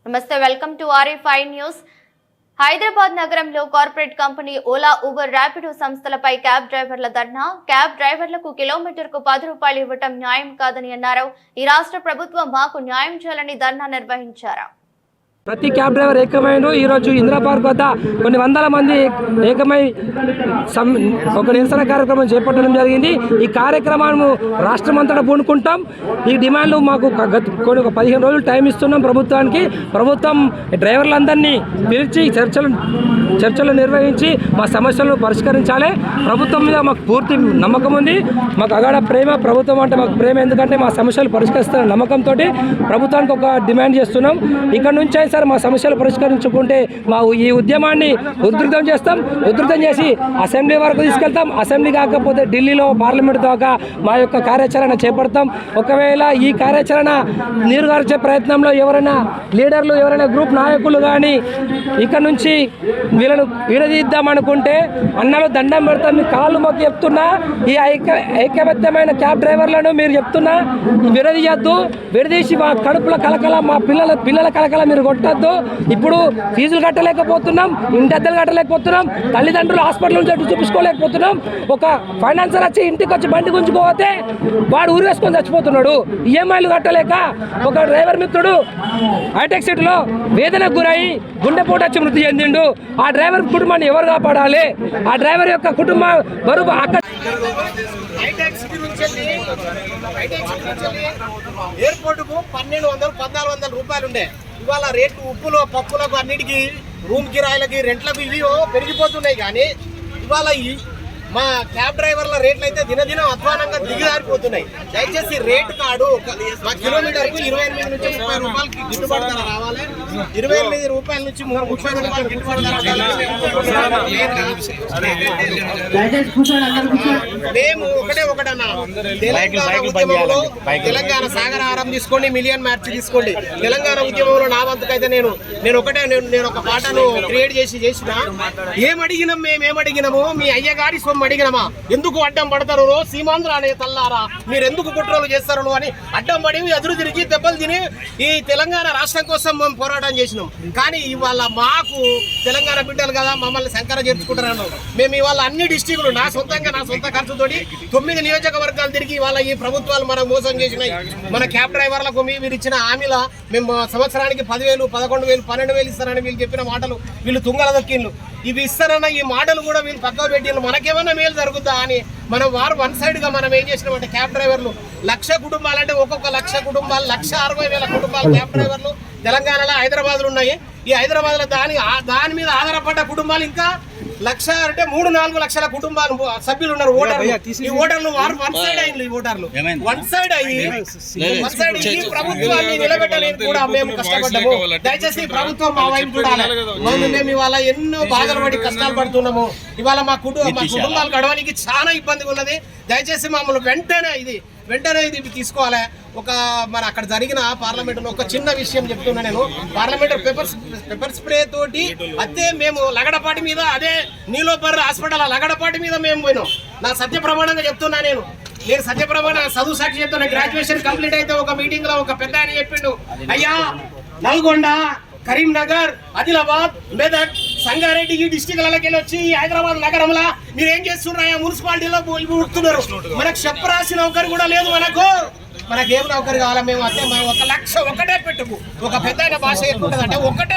నమస్తే, welcome to RE5 news. Hyderabad నగరంలో corporate company Ola, Uber, Rapido సంస్థలపై క్యాబ్ డ్రైవర్ల ధర్నా. క్యాబ్ డ్రైవర్లకు కిలోమీటర్కు 10 రూపాయలు ఇవ్వటం న్యాయం కాదని అన్నారు. ఈ రాష్ట్ర ప్రభుత్వం మాకు న్యాయం చేయాలని ధర్నా నిర్వహించారు. ప్రతి క్యాబ్ డ్రైవర్ ఏకమైనరు. ఈరోజు ఇందిరా పార్క్ వద్ద కొన్ని వందల మంది ఏకమై ఒక నిరసన కార్యక్రమం చేపట్టడం జరిగింది. ఈ కార్యక్రమాన్ని రాష్ట్రం అంతటా పూనుకుంటాం. ఈ డిమాండ్లు మాకు కొన్ని 15 రోజులు టైం ఇస్తున్నాం ప్రభుత్వానికి. ప్రభుత్వం డ్రైవర్లందరినీ పిలిచి చర్చలు నిర్వహించి మా సమస్యలను పరిష్కరించాలి. ప్రభుత్వం మీద మాకు పూర్తి నమ్మకం ఉంది. మాకు అగాఢ ప్రేమ, ప్రభుత్వం అంటే మాకు ప్రేమ. ఎందుకంటే మా సమస్యలు పరిష్కరిస్తున్న నమ్మకంతో ప్రభుత్వానికి ఒక డిమాండ్ చేస్తున్నాం. ఇక్కడ నుంచి సార్ మా సమస్యలు పరిష్కరించుకుంటే మా ఈ ఉద్యమాన్ని ఉధృతం చేస్తాం. ఉధృతం చేసి అసెంబ్లీ వరకు తీసుకెళ్తాం. అసెంబ్లీ కాకపోతే ఢిల్లీలో పార్లమెంట్ దాకా మా యొక్క కార్యాచరణ చేపడతాం. ఒకవేళ ఈ కార్యాచరణ నీరుగార్చే ప్రయత్నంలో ఎవరైనా లీడర్లు, ఎవరైనా గ్రూప్ నాయకులు కానీ ఇక్కడ నుంచి వీళ్ళను విడదీద్దామనుకుంటే అన్నలు దండం పెడతాం. మీ కాళ్ళు మాకు చెప్తున్నా, ఈ ఐకమత్యమైన క్యాబ్ డ్రైవర్లను మీరు చెప్తున్నా విడదీయద్దు. విడదీసి మా కడుపుల కలకల, మా పిల్లల కలకల మీరు కొట్టద్దు. ఇప్పుడు ఫీజులు కట్టలేకపోతున్నాం, ఇంటి అద్దెలు కట్టలేకపోతున్నాం, తల్లిదండ్రులు హాస్పిటల్ నుంచి చూపించుకోలేకపోతున్నాం. ఒక ఫైనాన్సర్ వచ్చి ఇంటికి వచ్చి బండి గుంజుకోతే వాడు ఊరు వేసుకొని చచ్చిపోతున్నాడు. ఈఎంఐలు కట్టలేక ఒక డ్రైవర్ మిత్రుడు హైటెక్ సిటీలో వేదనకు గురై గుండెపోటు వచ్చి మృతి చెందిండు. ఆ డ్రైవర్ కుటుంబాన్ని ఎవరు కాపాడాలి? ఆ డ్రైవర్ యొక్క కుటుంబం బరువు అక్కడ ఎయిర్పోర్టుకు 1200-1400 రూపాయలు ఉండే. ఇవాళ రేటు ఉప్పులో, పప్పులకు, అన్నిటికీ రూమ్ కిరాయిలకి, రెంట్లకు ఇవి పెరిగిపోతున్నాయి. కానీ ఇవాళ మా క్యాబ్ డ్రైవర్ల రేట్లు అయితే దినదినం అధ్వానంగా దిగిదారిపోతున్నాయి. దయచేసి రేటు కాడు మా కిలోమీటర్కు 28 నుంచి 30 రూపాయలకి గిట్టుబాటు ధర రావాలి. 28 రూపాయల నుంచి 30 రూపాయలు గిట్టుబాటు ధర మేము ఒకటన్నా తెలంగాణ ఉద్యమంలో తెలంగాణ సాగరహారం తీసుకోండి, మిలియన్ మార్చ్ తీసుకోండి. తెలంగాణ ఉద్యమంలో నా వంతుకైతే నేను ఒక పాటను క్రియేట్ చేసిన ఏమడిగినాం, మేమేమడిగినాము, మీ అయ్యగారి సొమ్ము అడిగినమా, ఎందుకు అడ్డం పడతారు సీమాంధ్ర అనే తల్లారా, మీరు ఎందుకు కుట్రలు చేస్తారు అని అడ్డం పడి ఎదురు తిరిగి దెబ్బలు తిని ఈ తెలంగాణ రాష్ట్రం కోసం మేము పోరాటం చేసినాం. కానీ ఇవాళ మాకు తెలంగాణ బిడ్డలు కదా, మమ్మల్ని శంకర చేర్చుకుంటున్నాను. మేము ఇవాళ అన్ని డిస్ట్రిక్టులు నా సొంత ఖర్చుతోటి 9 నియోజకవర్గాలు తిరిగి ఇవాళ ఈ ప్రభుత్వాలు మనం మోసం చేసినాయి. మన క్యాబ్ డ్రైవర్లకు మీరు ఇచ్చిన హామీల మేము సంవత్సరానికి 10,000, 11,000, 12,000 ఇస్తారని వీళ్ళు చెప్పిన మాటలు వీళ్ళు తుంగల దక్కిళ్ళు. ఇవి ఇస్తారన్న ఈ మాటలు కూడా వీళ్ళు పక్కకు పెట్టి మనకేమన్నా మేలు జరుగుద్దా అని మనం వన్ సైడ్ గా మనం ఏం చేసినామంటే క్యాబ్ డ్రైవర్లు 1,00,000 కుటుంబాలు అంటే ఒక్కొక్క 1,00,000 కుటుంబాలు 1,60,000 కుటుంబాలు క్యాబ్ డ్రైవర్లు తెలంగాణలో, హైదరాబాద్ లో ఉన్నాయి. ఈ హైదరాబాద్ లో దాని మీద ఆధారపడ్డ కుటుంబాలు ఇంకా 1,00,000 అంటే 3-4 లక్షల కుటుంబాలు సభ్యులు ఉన్నారు. ఈ ఓటర్లు వన్ సైడ్ అయింది. ఈ ఓటర్లు వన్ సైడ్ ఈ ప్రభుత్వాన్ని నిలబెట్టలేదు కూడా మేము కష్టపడ్డాము. దయచేసి ప్రభుత్వం మా వైపు చూడాలి. మేము ఇవాళ ఎన్నో బాధలు పడి కష్టాలు పడుతున్నాము. ఇవాళ మా కుటుంబాలు గడవడానికి చాలా ఇబ్బందిగా ఉన్నది. దయచేసి మమ్మల్ని వెంటనే ఇది తీసుకోవాలి. మన అక్కడ జరిగిన పార్లమెంటులో ఒక చిన్న విషయం చెప్తున్నా నేను. పార్లమెంట్ పెప్పర్ స్ప్రే తోటి అదే మేము లగడపాటి మీద, అదే నీలోపర్ హాస్పిటల్ లగడపాటి మీద మేము పోయినాం. నా సత్యప్రమాణంగా చెప్తున్నా నేను సత్యప్రమాణ చదువు సాక్షి చెప్తున్నా. గ్రాడ్యుయేషన్ కంప్లీట్ అయితే ఒక మీటింగ్ లో ఒక పెద్ద ఆయన చెప్పిండు, అయ్యా నల్గొండ, కరీంనగర్, ఆదిలాబాద్, మెదక్, సంగారెడ్డి ఈ డిస్టిక్లకి వచ్చి హైదరాబాద్ నగరంలో మీరు ఏం చేస్తున్నారా? మున్సిపాలిటీలో ఉడుతున్నారు. మనకు చెప్పరాసి నౌకరు కూడా లేదు. మనకేం నౌకరు కావాలా? మేము అంటే 1,00,000 ఒకటే పెట్టుకు. ఒక పెద్ద భాష ఎక్కువ అంటే ఒకటే